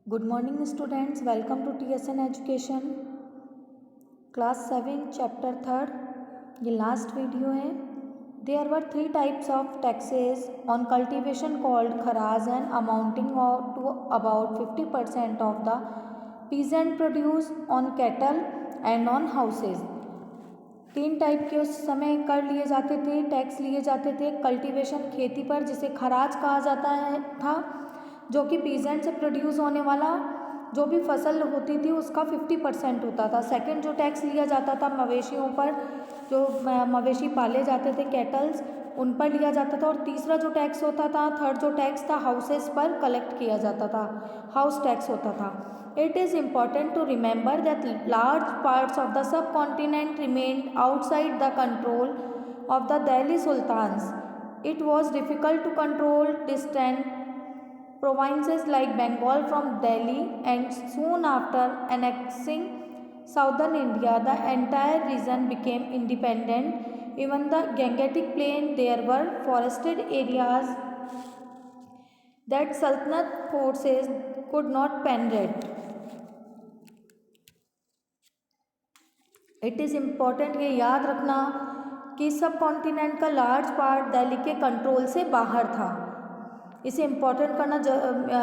Good morning students, welcome to TSN education class 7 chapter 3। ये last video है। There were 3 types of taxes on cultivation called kharaj and amounting to about 50% of the peasant produce on cattle and on houses. 3 type के उस समय कर लिए जाते थे, tax लिए जाते थे कल्टीवेशन खेती पर, जिसे खराज कहा जाता है था, जो कि पीजेंट से प्रोड्यूस होने वाला जो भी फसल होती थी उसका 50% होता था। सेकंड जो टैक्स लिया जाता था मवेशियों पर, जो मवेशी पाले जाते थे कैटल्स, उन पर लिया जाता था। और तीसरा जो टैक्स होता था, थर्ड जो टैक्स था, हाउसेस पर कलेक्ट किया जाता था, हाउस टैक्स होता था। It is important to remember that large parts of the subcontinent remained outside the control of the Delhi sultans. It was difficult to control distant provinces like Bengal from Delhi, and soon after annexing southern India, the entire region became independent. Even the Gangetic Plain, there were forested areas that Sultanate forces could not penetrate. It is important, ये याद रखना कि सब continent का large part Delhi के control से बाहर था। इसे इम्पॉर्टेंट करना,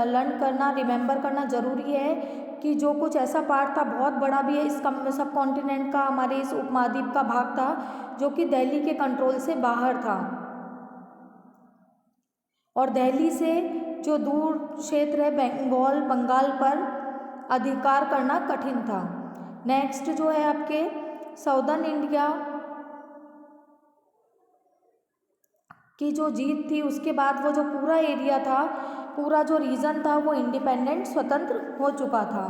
लर्न करना, रिमेंबर करना ज़रूरी है कि जो कुछ ऐसा पार्ट था, बहुत बड़ा भी है, इस सब कॉन्टिनेंट का, हमारे इस उपमहाद्वीप का भाग था जो कि दिल्ली के कंट्रोल से बाहर था, और दिल्ली से जो दूर क्षेत्र है बंगाल पर अधिकार करना कठिन था। नेक्स्ट जो है आपके साउदर्न इंडिया की जो जीत थी, उसके बाद वो जो पूरा एरिया था, पूरा जो रीजन था, वो इंडिपेंडेंट, स्वतंत्र हो चुका था।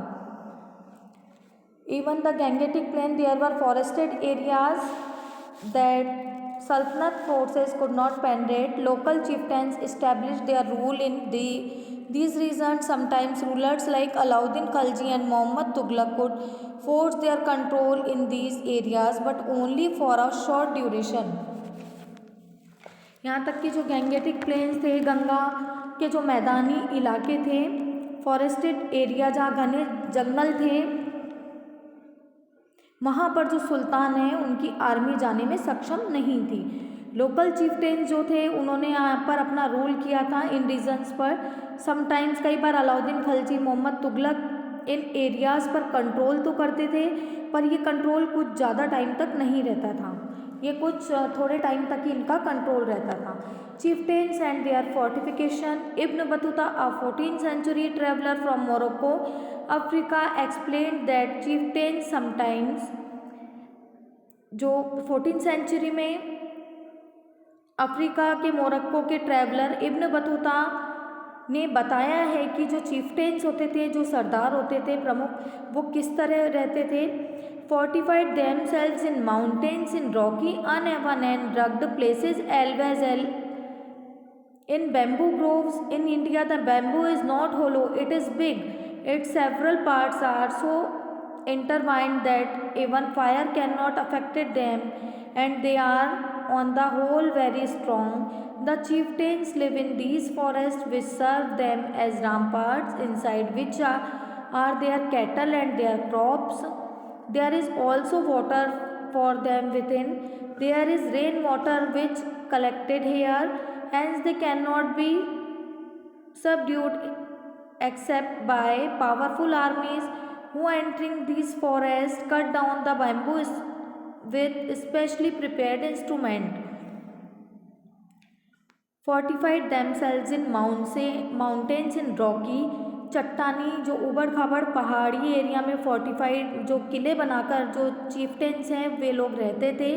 Even the Gangetic plain, there were forested areas that Sultanate forces could not penetrate. Local chieftains established their rule in these regions. Sometimes rulers like Alauddin Khalji and Muhammad Tughlaq could force their control in these areas, but only for a short duration. यहाँ तक कि जो Gangetic plains थे, गंगा के जो मैदानी इलाके थे, फॉरेस्टेड एरिया जहाँ घने जंगल थे, वहाँ पर जो सुल्तान है उनकी आर्मी जाने में सक्षम नहीं थी। लोकल चीफ्टेन्स जो थे उन्होंने यहाँ पर अपना रूल किया था इन रीजन्स पर। समटाइम्स, कई बार अलाउद्दीन खलजी, मोहम्मद तुगलक इन एरियाज़ पर कंट्रोल तो करते थे, पर ये कंट्रोल कुछ ज़्यादा टाइम तक नहीं रहता था, ये कुछ थोड़े टाइम तक ही इनका कंट्रोल रहता था। chieftains and their fortification. Ibn Battuta, a 14th century traveler from Morocco, Africa, explained that chieftains sometimes, जो 14th सेंचुरी में अफ्रीका के मोरक्को के ट्रैवलर इब्न बतूता ने बताया है कि जो चीफ्टेन्स होते थे, जो सरदार होते थे प्रमुख, वो किस तरह रहते थे। fortified themselves in mountains, in rocky, uneven and rugged places, always in bamboo groves. In India, the bamboo is not hollow, it is big. Its several parts are so intertwined that even fire cannot affect them, and they are on the whole very strong. The chieftains live in these forests which serve them as ramparts, inside which are their cattle and their crops. There is also water for them within. There is rainwater which collected here, hence they cannot be subdued except by powerful armies who, entering these forests, cut down the bamboo with specially prepared instrument. Fortified themselves in mountains, in rocky, चट्टानी जो उबड़ खाबड़ पहाड़ी area में fortified जो किले बनाकर जो चीफ्टेंस हैं वे लोग रहते थे।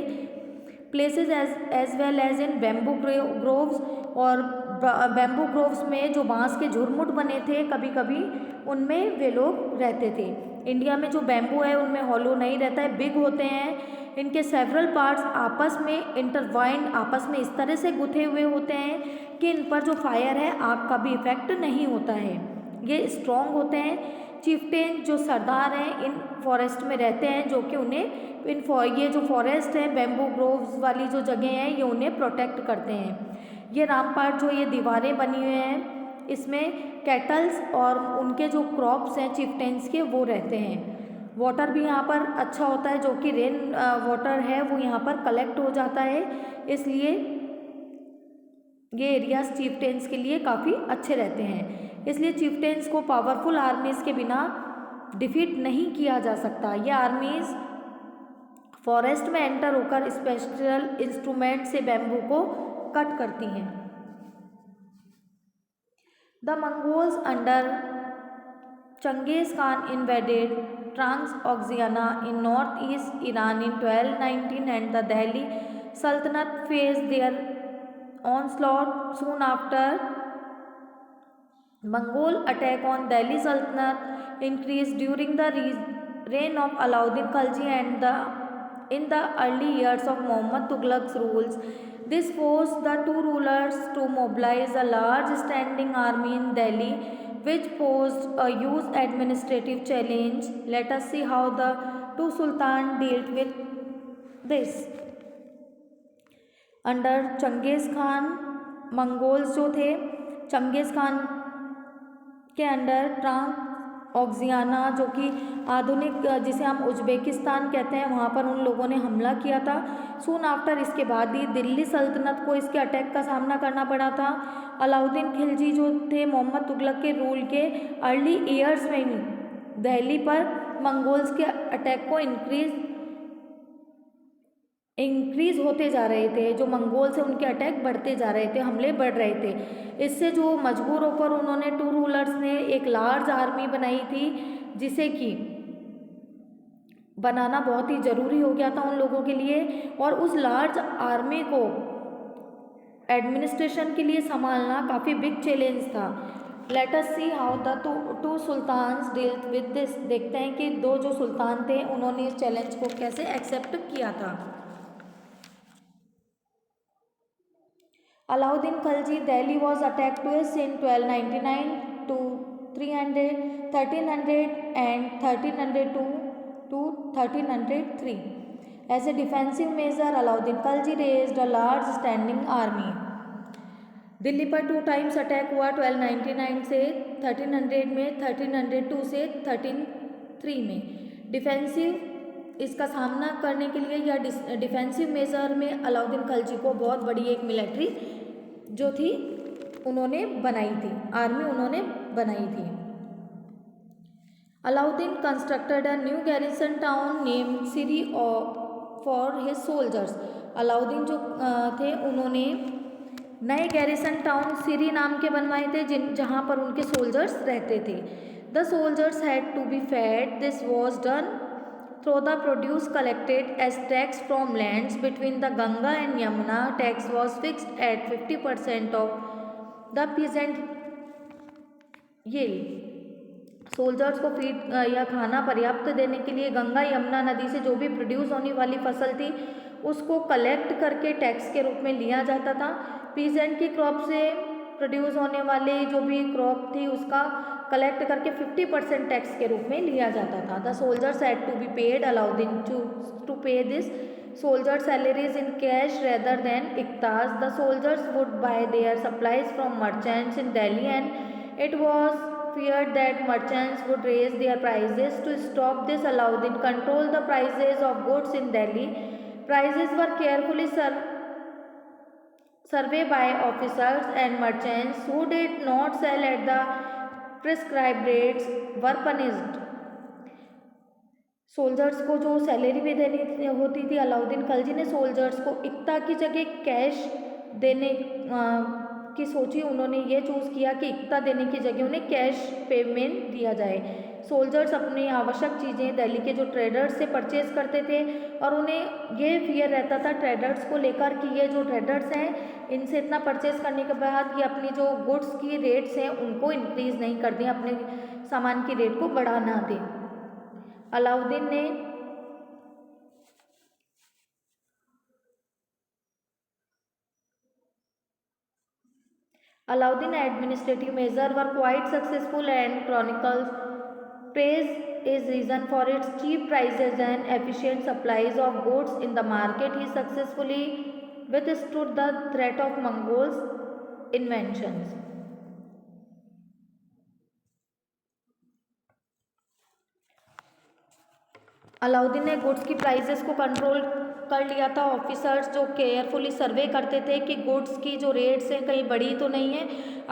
Places as well as in bamboo groves, और बैम्बू ग्रोव्स में जो बांस के झुरमुट बने थे कभी कभी, उनमें वे लोग रहते थे। इंडिया में जो बैम्बू है उनमें हॉलो नहीं रहता है, बिग होते हैं। इनके सेवरल पार्ट्स आपस में इंटरवाइंड, आपस में इस तरह से गुथे हुए होते हैं कि इन पर जो फायर है, आग का भी इफेक्ट नहीं होता है। ये स्ट्रॉन्ग होते हैं। चीफ्टेन जो सरदार हैं इन फॉरेस्ट में रहते हैं, जो कि उन्हें ये जो फॉरेस्ट है, बैम्बू ग्रोव्स वाली जो जगह हैं, ये उन्हें प्रोटेक्ट करते हैं। ये रामपाट जो ये दीवारें बनी हुई हैं, इसमें कैटल्स और उनके जो क्रॉप्स हैं चिफ्टेंस के वो रहते हैं। वाटर भी यहाँ पर अच्छा होता है, जो कि रेन वाटर है वो यहाँ पर कलेक्ट हो जाता है, इसलिए ये एरियाज चीफ्टेंस के लिए काफ़ी अच्छे रहते हैं। इसलिए चीफ्टेंस को पावरफुल आर्मीज के बिना डिफीट नहीं किया जा सकता। ये आर्मीज फॉरेस्ट में एंटर होकर स्पेशल इंस्ट्रूमेंट से बैम्बू को कट करती हैं। The Mongols under Genghis Khan invaded Transoxiana in northeast Iran in 1219 and the Delhi Sultanate faced their onslaught soon after. Mongol attack on Delhi Sultanate increased during the reign of Alauddin Khalji and in the early years of Muhammad Tughlaq's rules. This forced the two rulers to mobilize a large standing army in Delhi, which posed a huge administrative challenge. Let us see how the two sultans dealt with this. Under Changez Khan, Mongols जो थे चंगेज़ खान के under Transoxiana जो कि आधुनिक जिसे हम Uzbekistan कहते हैं वहाँ पर उन लोगों ने हमला किया था। सून आफ्टर इसके बाद ही दिल्ली सल्तनत को इसके अटैक का सामना करना पड़ा था। अलाउद्दीन खिलजी जो थे मोहम्मद तुगलक के रूल के अर्ली ईयर्स में ही दिल्ली पर मंगोल्स के अटैक को इंक्रीज होते जा रहे थे। जो मंगोल से उनके अटैक बढ़ते जा रहे थे, हमले बढ़ रहे थे। इससे जो मजबूर होकर उन्होंने टू रूलर्स ने एक लार्ज आर्मी बनाई थी, जिसे कि बनाना बहुत ही ज़रूरी हो गया था उन लोगों के लिए, और उस लार्ज आर्मी को एडमिनिस्ट्रेशन के लिए संभालना काफ़ी बिग चैलेंज था। Let us see how the two sultans dealt with this. देखते हैं कि दो जो सुल्तान थे उन्होंने इस चैलेंज को कैसे एक्सेप्ट किया था। Alauddin Khalji, Delhi was attacked twice in 1299 to 300, 1300 and 1302 to 1303. As a defensive measure, Alauddin Khalji raised a large standing army. Delhi पर 2 टाइम्स अटैक हुआ 1299 से 1300 में, 1302 से 1303 में। डिफेंसिव इसका सामना करने के लिए या डिफेंसिव मेजर में अलाउद्दीन खिलजी को बहुत बड़ी एक मिलिट्री जो थी उन्होंने बनाई थी, आर्मी उन्होंने बनाई थी। Alauddin constructed a new garrison town named Siri for his soldiers. Alauddin जो थे उन्होंने नए गैरिसन टाउन सिरी नाम के बनवाए थे जहाँ पर उनके सोल्जर्स रहते थे। The soldiers had to be fed. This was done through the produce collected as tax from lands between the Ganga and Yamuna. Tax was fixed at 50% of the peasant yield. Soldiers को feed या खाना पर्याप्त देने के लिए गंगा यमुना नदी से जो भी प्रोड्यूस होने वाली फसल थी उसको कलेक्ट करके टैक्स के रूप में लिया जाता था। पीजेंट की क्रॉप से प्रोड्यूस होने वाले जो भी क्रॉप थी उसका कलेक्ट करके 50% टैक्स के रूप में लिया जाता था। The soldiers had to be paid. Alauddin to pay this soldier salaries in cash rather than iqtas. The soldiers would buy their supplies from merchants in Delhi and it was feared that merchants would raise their prices. To stop this, Alauddin controlled the prices of goods in Delhi. Prices were carefully surveyed by officers, and merchants who did not sell at the prescribed rates were punished. Soldiers को जो salary भी देनी होती थी, अलाउद्दीन खिलजी ने soldiers को इक्ता की जगह कैश देने की सोची। उन्होंने ये चूज़ किया कि इक्ता देने की जगह उन्हें कैश पेमेंट दिया जाए। सोल्जर्स अपनी आवश्यक चीज़ें दिल्ली के जो ट्रेडर्स से परचेज करते थे और उन्हें ये फियर रहता था ट्रेडर्स को लेकर कि ये जो ट्रेडर्स हैं इनसे इतना परचेज करने के बाद ये अपनी जो गुड्स की रेट्स हैं उनको इंक्रीज़ नहीं कर दें, अपने सामान की रेट को बढ़ा ना दें। अलाउद्दीन ने Alauddin administrative measures were quite successful, and chronicles praise his reason for its cheap prices and efficient supplies of goods in the market. He successfully withstood the threat of Mongols' inventions. Alauddin ने goods की prices को control कर लिया था। Officers जो carefully सर्वे करते थे कि गुड्स की जो रेट्स हैं कहीं बढ़ी तो नहीं है।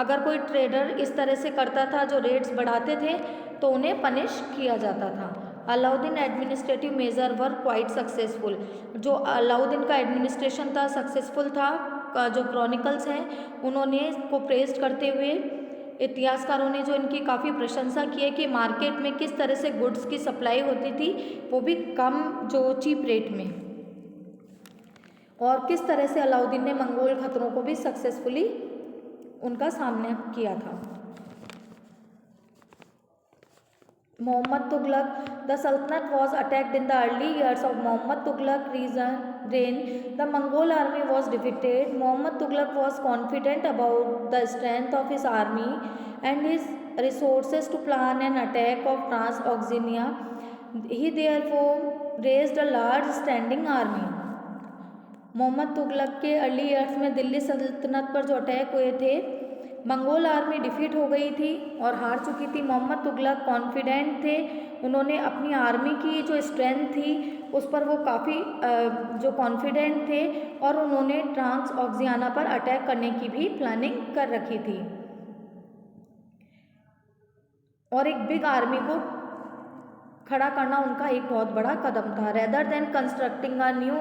अगर कोई ट्रेडर इस तरह से करता था जो रेट्स बढ़ाते थे तो उन्हें पनिश किया जाता था। Alauddin administrative measure were quite successful. जो अलाउद्दीन का एडमिनिस्ट्रेशन था सक्सेसफुल था। जो क्रॉनिकल्स हैं उन्होंने को प्रेस्ट करते हुए इतिहासकारों ने जो इनकी काफ़ी प्रशंसा की है कि मार्केट में किस तरह से गुड्स की सप्लाई होती थी वो भी कम जो चीप रेट में, और किस तरह से अलाउद्दीन ने मंगोल खतरों को भी सक्सेसफुली उनका सामना किया था। Muhammad Tughlaq, the Sultanate was attacked in the early years of Muhammad Tughlaq reign. The Mongol army was defeated. Muhammad Tughlaq was confident about the strength of his army and his resources to plan an attack of Transoxania. He therefore raised a large standing army. Mohammad Tughlaq के early years में दिल्ली सल्तनत पर जो attack हुए थे, Mongol army defeat हो गई थी और हार चुकी थी। मोहम्मद तुगलक कॉन्फिडेंट थे, उन्होंने अपनी आर्मी की जो स्ट्रेंथ थी उस पर वो काफ़ी जो कॉन्फिडेंट थे और उन्होंने ट्रांसऑक्सियाना पर अटैक करने की भी प्लानिंग कर रखी थी और एक बिग आर्मी को खड़ा करना उनका एक बहुत बड़ा कदम था। Rather than constructing a new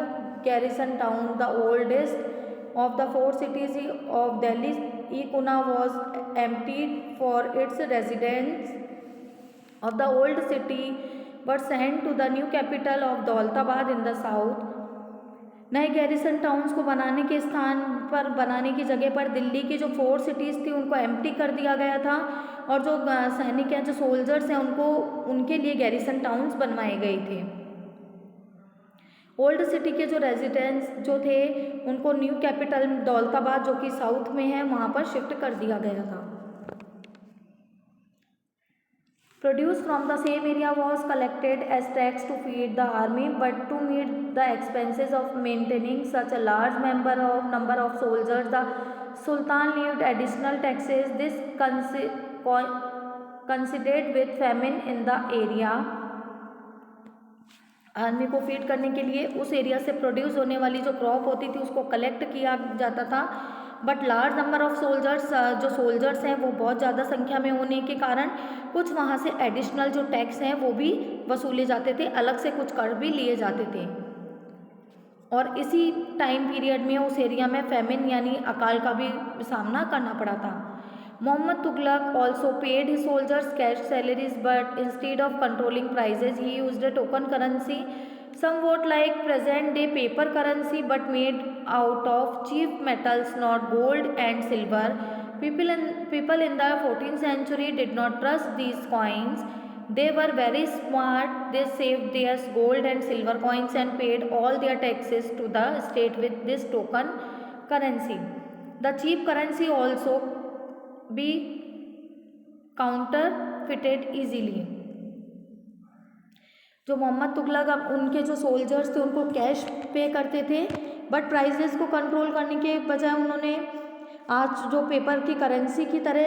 garrison town, the oldest of the four cities of Delhi, Ikuna was emptied for its residents of the old city but sent to the new capital of Daulatabad in the south. नए garrison towns को बनाने के स्थान पर, बनाने की जगह पर दिल्ली की जो 4 सिटीज़ थी उनको एम्प्टी कर दिया गया था और जो सैनिक हैं, जो सोल्जर्स हैं, उनको उनके लिए गैरिसन टाउन्स बनवाए गए थे। ओल्ड सिटी के जो रेजिडेंट्स जो थे उनको न्यू कैपिटल दौलताबाद जो कि साउथ में है वहाँ पर शिफ्ट कर दिया गया था। Produce from the same area was collected as tax to feed the army, but to meet the expenses of maintaining such a large number of soldiers, the Sultan levied additional taxes. This coincided with famine in the area. Army को feed करने के लिए उस area से produce होने वाली जो crop होती थी उसको कलेक्ट किया जाता था, but large number of soldiers, जो सोल्जर्स हैं वो बहुत ज़्यादा संख्या में होने के कारण कुछ वहाँ से एडिशनल जो टैक्स हैं वो भी वसूले जाते थे, अलग से कुछ कर भी लिए जाते थे। और इसी टाइम पीरियड में उस एरिया में फेमिन यानी अकाल का भी सामना करना पड़ा था। Muhammad Tughlaq also paid his soldiers cash salaries, but instead of controlling prices, he used a token currency, somewhat like present-day paper currency, but made out of cheap metals, not gold and silver. People in the 14th century did not trust these coins. They were very smart. They saved their gold and silver coins and paid all their taxes to the state with this token currency. The cheap currency also be counterfeited easily. जो मोहम्मद तुगलक अब उनके जो soldiers थे उनको cash पे करते थे, but prices को कंट्रोल करने के बजाय उन्होंने आज जो पेपर की करेंसी की तरह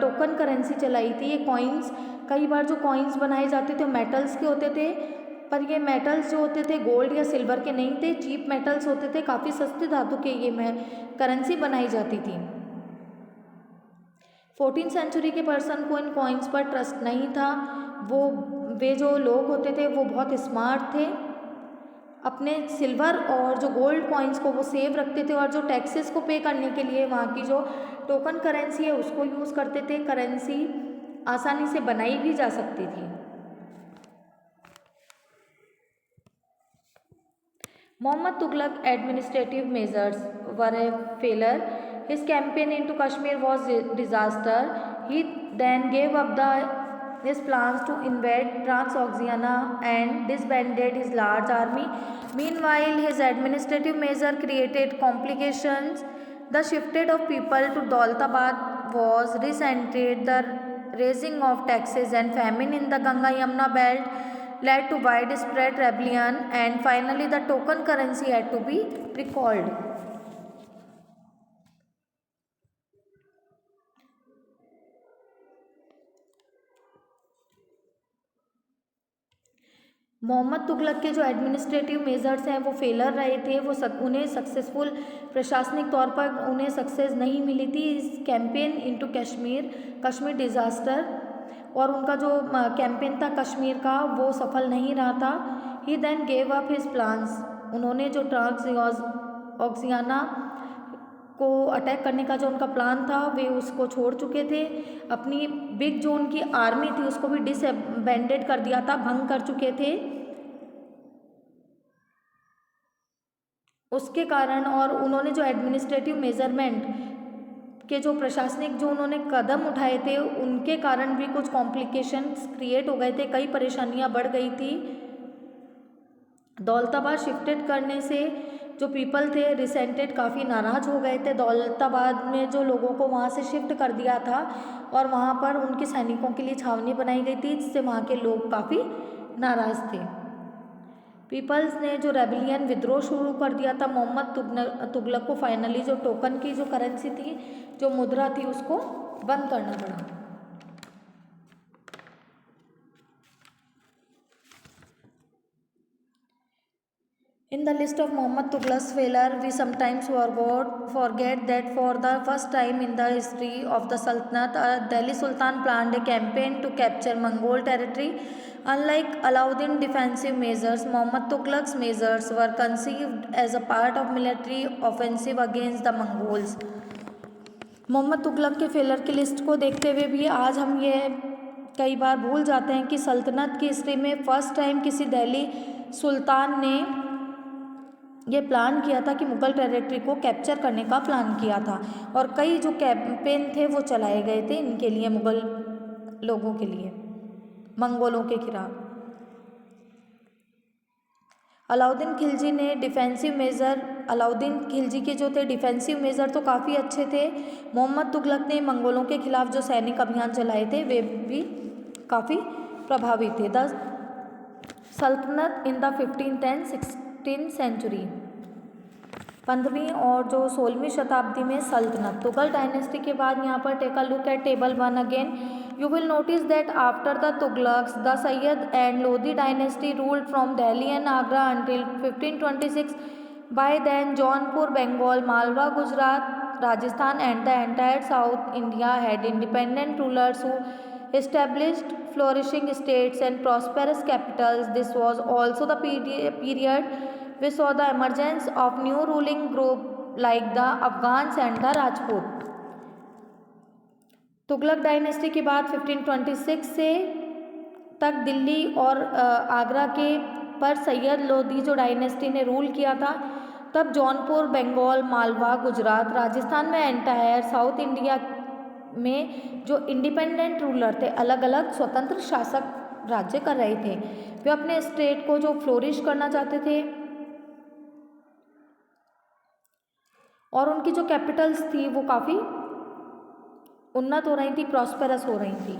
टोकन करेंसी चलाई थी। ये कॉइन्स, कई बार जो कॉइन्स बनाए जाते थे मेटल्स के होते थे, पर ये मेटल्स जो होते थे गोल्ड या सिल्वर के नहीं थे, चीप मेटल्स होते थे, काफ़ी सस्ते धातु के ये करेंसी बनाई जाती थी। 14th सेंचुरी के पर्सन को इन कॉइन्स पर ट्रस्ट नहीं था। वे जो लोग होते थे वो बहुत स्मार्ट थे, अपने सिल्वर और जो गोल्ड कॉइन्स को वो सेव रखते थे और जो टैक्सेस को पे करने के लिए वहाँ की जो टोकन करेंसी है उसको यूज़ करते थे। करेंसी आसानी से बनाई भी जा सकती थी। Muhammad Tughlaq administrative measures were a failure. His campaign into Kashmir was a disaster. He then gave up his plans to invade Transoxiana and disbanded his large army. Meanwhile, his administrative measure created complications. The shifting of people to Daulatabad was resented. The raising of taxes and famine in the Ganga-Yamuna belt led to widespread rebellion, and finally the token currency had to be recalled. Mohammad Tughlaq के जो administrative measures हैं वो failure रहे थे, उन्हें successful प्रशासनिक तौर पर उन्हें सक्सेस नहीं मिली थी। इस कैंपेन इनटू कश्मीर डिज़ास्टर, और उनका जो कैंपेन था कश्मीर का वो सफल नहीं रहा था। He then gave up his plans, उन्होंने जो ऑक्सियाना को अटैक करने का जो उनका प्लान था वे उसको छोड़ चुके थे। अपनी बिग जो उनकी आर्मी थी उसको भी डिसबैंडेड कर दिया था, भंग कर चुके थे उसके कारण। और उन्होंने जो एडमिनिस्ट्रेटिव मेजरमेंट के जो प्रशासनिक जो उन्होंने कदम उठाए थे उनके कारण भी कुछ कॉम्प्लिकेशंस क्रिएट हो गए थे, कई परेशानियां बढ़ गई थी। दौलताबाद शिफ्टेड करने से जो पीपल थे रिसेंटेड, काफ़ी नाराज़ हो गए थे। दौलताबाद में जो लोगों को वहाँ से शिफ्ट कर दिया था और वहाँ पर उनके सैनिकों के लिए छावनी बनाई गई थी, जिससे वहाँ के लोग काफ़ी नाराज़ थे। पीपल्स ने जो रेबिलियन विद्रोह शुरू कर दिया था। मोहम्मद तुगलक को फाइनली जो टोकन की जो करेंसी थी, जो मुद्रा थी, उसको बंद करना पड़ा। In the list of Muhammad Tughlaq's failure, we sometimes forget that for the first time in the history of the Sultanate, Delhi Sultan planned a campaign to capture Mongol territory. Unlike Alauddin's defensive measures, Muhammad Tughlaq's measures were conceived as a part of military offensive against the Mongols. Mohammad Tughlaq के failure की list को देखते हुए भी आज हम ये कई बार भूल जाते हैं कि सल्तनत की हिस्ट्री में फर्स्ट टाइम किसी दिल्ली सुल्तान ने ये प्लान किया था कि मुग़ल टेरिटरी को कैप्चर करने का प्लान किया था, और कई जो कैंपेन थे वो चलाए गए थे इनके लिए, मुग़ल लोगों के लिए, मंगोलों के खिलाफ। अलाउद्दीन खिलजी ने डिफेंसिव मेज़र, अलाउद्दीन खिलजी के जो थे डिफेंसिव मेज़र तो काफ़ी अच्छे थे। मोहम्मद तुगलक ने मंगोलों के खिलाफ जो सैनिक अभियान चलाए थे वे भी काफ़ी प्रभावी थे। The sultanate in the 15th and 16th century, 15वीं और जो 16वीं शताब्दी में सल्तनत। तुगल डायनेस्टी के बाद यहाँ पर take a look at table 1 again. You will notice that after the Tughlaqs, the Sayyid and Lodi dynasty ruled from Delhi and Agra until 1526. By then, Jaunpur, Bengal, Malwa, Gujarat, Rajasthan and the entire South India had independent rulers who established flourishing states and prosperous capitals. This was also the period which saw the emergence of new ruling groups like the Afghans and the Rajput. Tughlaq dynasty के बाद 1526 से तक दिल्ली और आगरा के पर सैयद लोदी जो dynasty ने rule किया था। तब जौनपुर, बंगाल, मालवा, गुजरात, राजस्थान में एंटायर साउथ इंडिया में जो इंडिपेंडेंट रूलर थे, अलग अलग स्वतंत्र शासक राज्य कर रहे थे। वे अपने स्टेट को जो फ्लोरिश करना चाहते थे और उनकी जो कैपिटल्स थी वो काफ़ी उन्नत हो रही थी, प्रॉस्पेरस हो रही थी।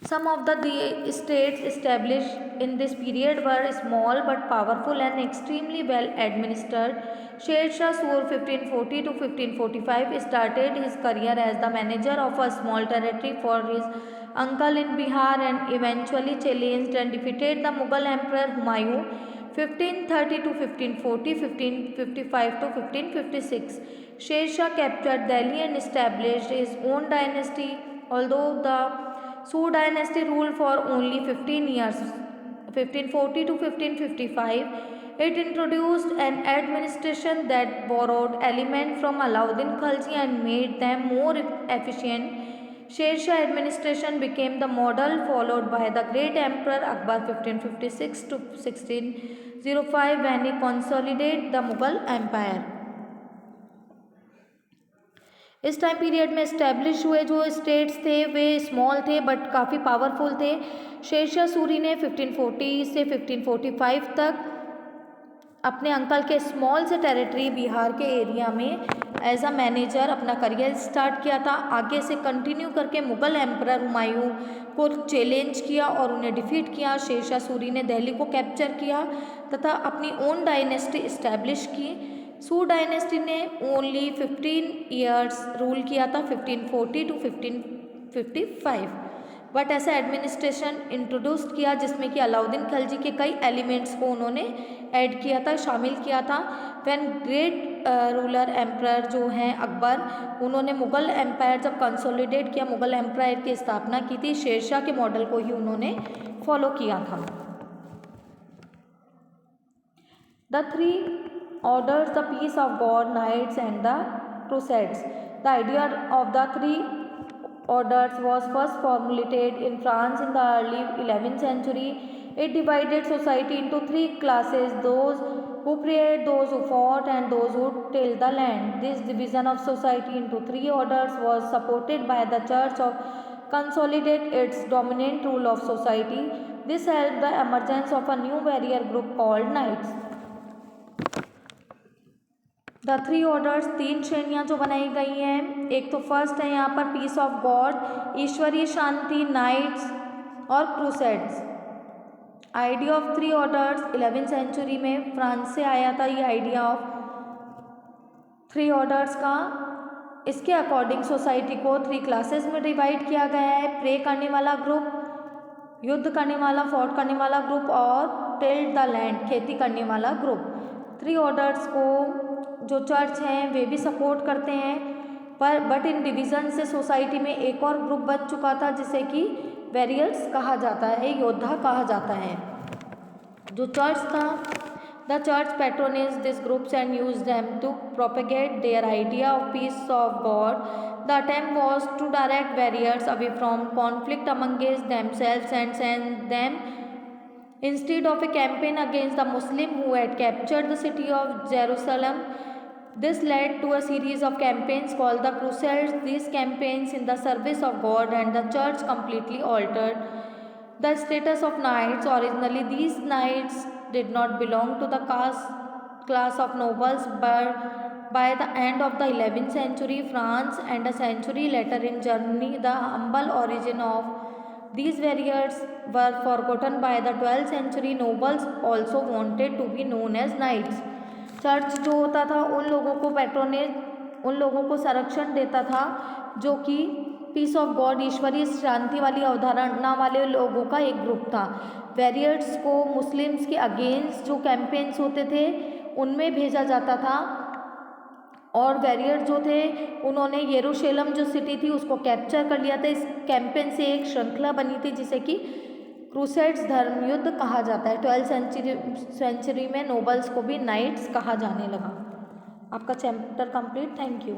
Some of the states established in this period were small but powerful and extremely well administered. Sher Shah Sur 1540 to 1545 started his career as the manager of a small territory for his uncle in Bihar and eventually challenged and defeated the Mughal Emperor Humayun 1530 to 1540, 1555 to 1556. Sher Shah captured Delhi and established his own dynasty. Although the Sur dynasty ruled for only 15 years, 1540 to 1555, it introduced an administration that borrowed elements from Alauddin Khalji and made them more efficient. Sher Shah administration became the model followed by the great Emperor Akbar 1556 to 1605 when he consolidated the Mughal Empire. इस time period में establish हुए जो states थे वे small थे but काफ़ी powerful थे। शेरशाह सूरी ने 1540 से 1545 तक अपने अंकल के स्मॉल से टेरिटरी बिहार के एरिया में एज अ मैनेजर अपना करियर स्टार्ट किया था। आगे से कंटिन्यू करके मुग़ल एम्परर हुमायूं को चैलेंज किया और उन्हें डिफीट किया। शेरशाह सूरी ने दिल्ली को कैप्चर किया तथा अपनी ओन डायनेस्टी इस्टेब्लिश की। सूर डायनेस्टी ने ओनली 15 ईयर्स रूल किया था, 1540 टू 1555। बट ऐसा एडमिनिस्ट्रेशन इंट्रोड्यूस किया जिसमें कि अलाउद्दीन खिलजी के कई एलिमेंट्स को उन्होंने ऐड किया था, शामिल किया था। व्हेन ग्रेट रूलर एम्परर जो हैं अकबर, उन्होंने मुग़ल एम्पायर जब कंसोलिडेट किया, मुग़ल एम्पायर की स्थापना की थी, शेरशाह के मॉडल को ही उन्होंने फॉलो किया था। The three orders, the peace of God, knights and the crusades. The idea of the three orders was first formulated in France in the early 11th century. It divided society into three classes: those who prayed, those who fought, and those who tilled the land. This division of society into three orders was supported by the church of consolidate its dominant rule of society. This helped the emergence of a new warrior group called knights. The three orders, तीन श्रेणियाँ जो बनाई गई हैं, एक तो first है यहाँ पर पीस ऑफ गॉड, ईश्वरीय शांति, नाइट्स और crusades. Idea of three orders 11th century में फ्रांस से आया था ये आइडिया ऑफ थ्री ऑर्डर्स का। इसके अकॉर्डिंग सोसाइटी को थ्री क्लासेस में डिवाइड किया गया है: प्रे करने वाला ग्रुप, युद्ध करने वाला, फॉट करने वाला ग्रुप और टिल्ड द लैंड, खेती करने वाला ग्रुप। थ्री ऑर्डर्स को जो चर्च हैं वे भी सपोर्ट करते हैं, पर बट इन डिवीज़न से सोसाइटी में एक और ग्रुप बन चुका था जिसे कि वॉरियर्स कहा जाता है, योद्धा कहा जाता है। जो चर्च था, the church patronage this groups and use them to propagate their idea of peace of God. The attempt was to direct warriors away from conflict amongst themselves and send them instead of a campaign against the Muslim who had captured the city of Jerusalem. This led to a series of campaigns called the Crusades. These campaigns in the service of God and the church completely altered the status of knights. Originally, these knights did not belong to the class of nobles, but by the end of the 11th century France and a century later in Germany, the humble origin of these warriors were forgotten. By the 12th century, nobles also wanted to be known as knights. Church जो होता था उन लोगों को patronage, उन लोगों को संरक्षण देता था जो कि पीस ऑफ गॉड, ईश्वरीय शांति वाली अवधारणा वाले लोगों का एक ग्रुप था। वॉरियर्स को मुस्लिम्स के अगेंस्ट जो कैंपेन्स होते थे उनमें भेजा जाता था, और वॉरियर जो थे उन्होंने यरूशलेम जो सिटी थी उसको कैप्चर कर लिया था। इस कैंपेन से एक श्रृंखला बनी थी जिसे कि क्रूसेड्स धर्मयुद्ध कहा जाता है। 12th सेंचुरी में नोबल्स को भी नाइट्स कहा जाने लगा। आपका चैप्टर कंप्लीट। Thank you.